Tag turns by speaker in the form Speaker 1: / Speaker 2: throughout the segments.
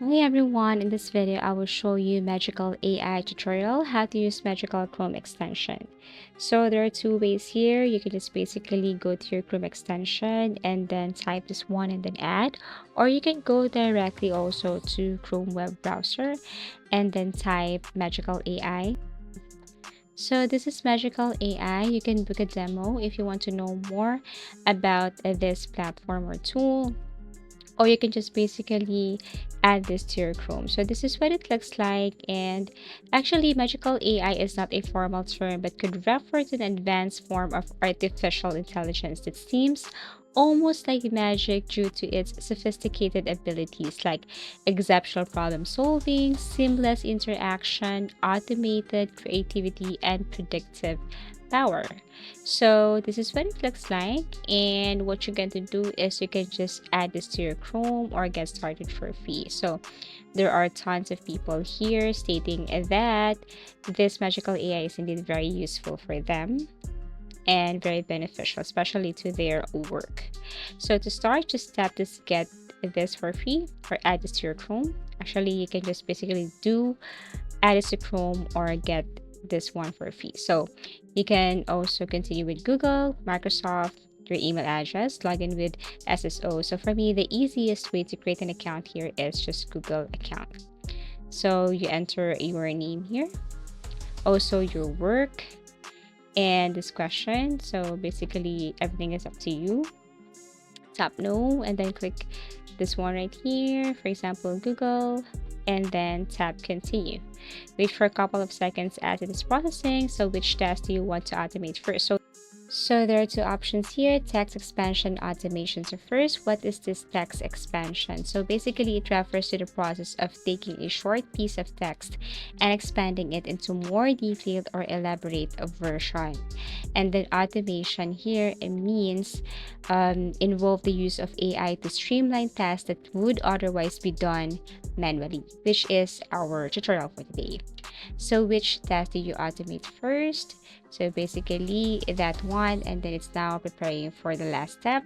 Speaker 1: Hi everyone, in this video I will show you Magical AI tutorial how to use Magical Chrome extension. So there are two ways here. You can just basically go to your Chrome extension and then type this one and then add, or you can go directly also to Chrome web browser and then type Magical AI. So this is Magical AI. You can book a demo if you want to know more about this platform or tool, or you can just basically add this to your Chrome. So this is what it looks like. And actually, Magical AI is not a formal term, but could refer to an advanced form of artificial intelligence that seems almost like magic due to its sophisticated abilities like exceptional problem solving, seamless interaction, automated creativity, and predictive power. So this is what it looks like, and what you're going to do is you can just add this to your Chrome or get started for free. So there are tons of people here stating that this Magical AI is indeed very useful for them and very beneficial, especially to their work. So to start, just tap this get this for free or add this to your Chrome. Actually, you can just basically do add it to Chrome or get this one for free. So you can also continue with Google, Microsoft, your email address, log in with SSO. So for me, the easiest way to create an account here is just Google account. So you enter your name here, also your work and this question. So basically everything is up to you. Tap no and then click this one right here, for example, Google, and then tap continue. Wait for a couple of seconds as it is processing. So which task do you want to automate first? So there are two options here, text expansion, automation. So first, what is this text expansion? So basically it refers to the process of taking a short piece of text and expanding it into more detailed or elaborate version. And then automation here, it means involve the use of AI to streamline tasks that would otherwise be done manually, which is our tutorial for today. So which task do you automate first? So basically that one, and then it's now preparing for the last step.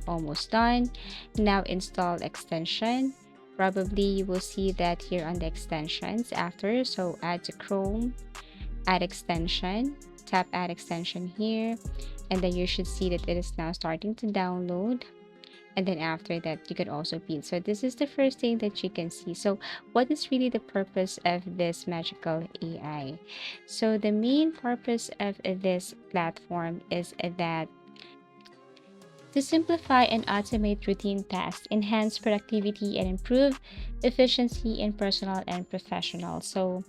Speaker 1: Almost done. Now install extension. Probably you will see that here on the extensions after. So add to Chrome, add extension, tap add extension here, and then you should see that it is now starting to download. And then after that you can also pin. So this is the first thing that you can see. So what is really the purpose of this Magical AI? So the main purpose of this platform is that to simplify and automate routine tasks, enhance productivity, and improve efficiency in personal and professional. So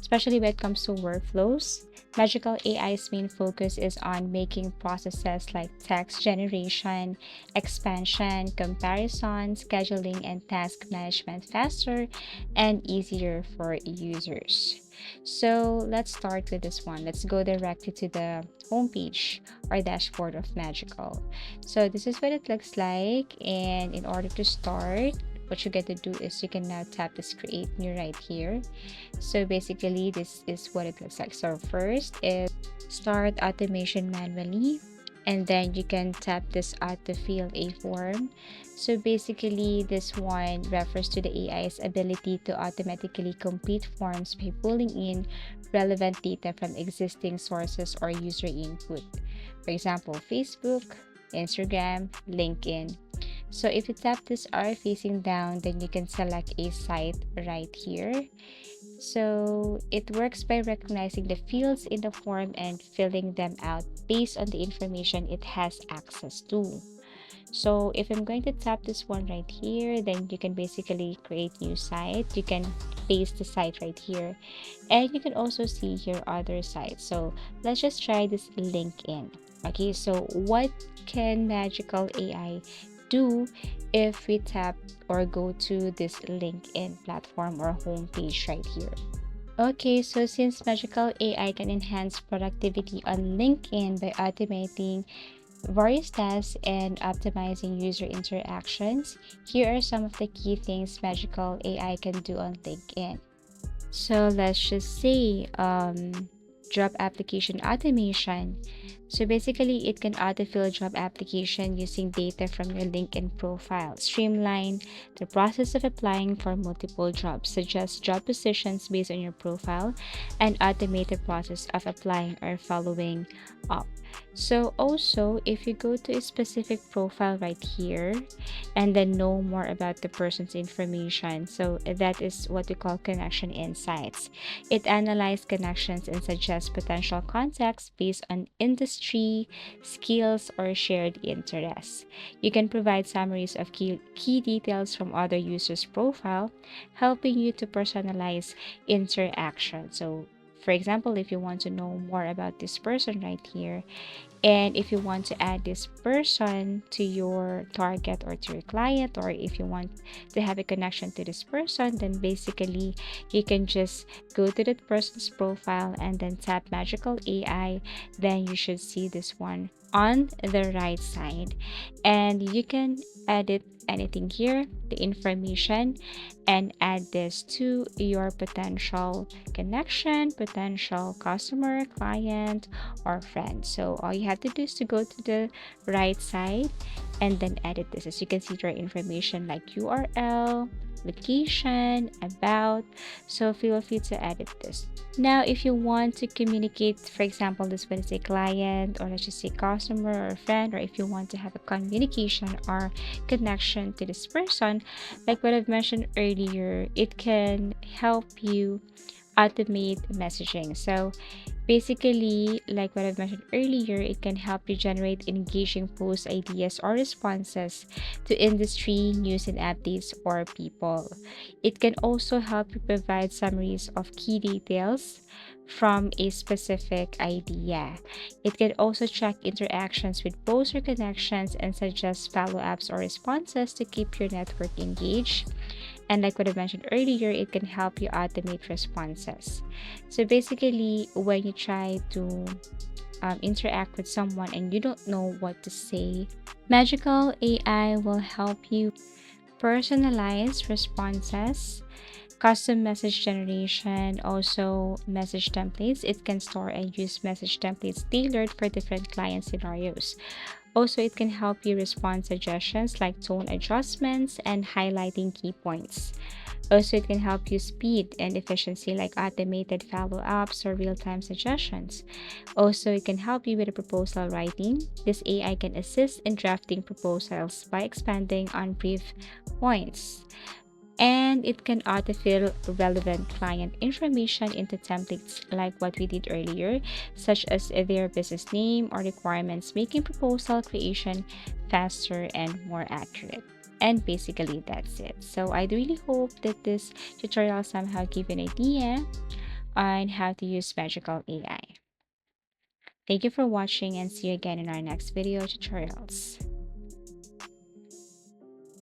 Speaker 1: especially when it comes to workflows, Magical AI's main focus is on making processes like text generation, expansion, comparison, scheduling, and task management faster and easier for users. So let's start with this one. Let's go directly to the homepage or dashboard of Magical. So this is what it looks like, and in order to start, what you get to do is you can now tap this create new right here. So basically this is what it looks like. So first is start automation manually, and then you can tap this auto fill a form. So basically this one refers to the AI's ability to automatically complete forms by pulling in relevant data from existing sources or user input, for example Facebook, Instagram, LinkedIn. So if you tap this R facing down, then you can select a site right here. So it works by recognizing the fields in the form and filling them out based on the information it has access to. So if I'm going to tap this one right here, then you can basically create new site. You can paste the site right here, and you can also see here other sites. So let's just try this LinkedIn. Okay, so what can Magical AI do if we tap or go to this LinkedIn platform or homepage right here? Okay, so since Magical AI can enhance productivity on LinkedIn by automating various tasks and optimizing user interactions, here are some of the key things Magical AI can do on LinkedIn. So let's just say job application automation. So basically, it can autofill job application using data from your LinkedIn profile, streamline the process of applying for multiple jobs, suggest job positions based on your profile, and automate the process of applying or following up. So also, if you go to a specific profile right here and then know more about the person's information, so that is what we call connection insights. It analyzes connections and suggests potential contacts based on industry, skills, or shared interests. You can provide summaries of key details from other users' profile, helping you to personalize interaction. So, for example, if you want to know more about this person right here, and if you want to add this person to your target or to your client, or if you want to have a connection to this person, then basically you can just go to that person's profile and then tap Magical AI. Then you should see this one on the right side, and you can edit anything here, the information, and add this to your potential connection, potential customer, client, or friend. So all you have to do is to go to the right side and then edit this. As you can see, there are information like URL, location, about. So feel free to edit this. Now, if you want to communicate, for example, this one is a client, or let's just say customer or friend, or if you want to have a communication or connection to this person, like what I've mentioned earlier, it can help you automate messaging. So basically, like what I've mentioned earlier, it can help you generate engaging post ideas or responses to industry news and updates or people. It can also help you provide summaries of key details from a specific idea. It can also track interactions with posts or connections and suggest follow ups or responses to keep your network engaged. And like what I mentioned earlier, it can help you automate responses. So basically, when you try to interact with someone and you don't know what to say, Magical AI will help you personalize responses, custom message generation, also message templates. It can store and use message templates tailored for different client scenarios. Also, it can help you respond suggestions like tone adjustments and highlighting key points. Also, it can help you speed and efficiency like automated follow-ups or real-time suggestions. Also, it can help you with proposal writing. This AI can assist in drafting proposals by expanding on brief points, and it can autofill relevant client information into templates like what we did earlier, such as their business name or requirements, making proposal creation faster and more accurate. And basically, that's it. So I really hope that this tutorial somehow give you an idea on how to use Magical AI. Thank you for watching, and see you again in our next video tutorials.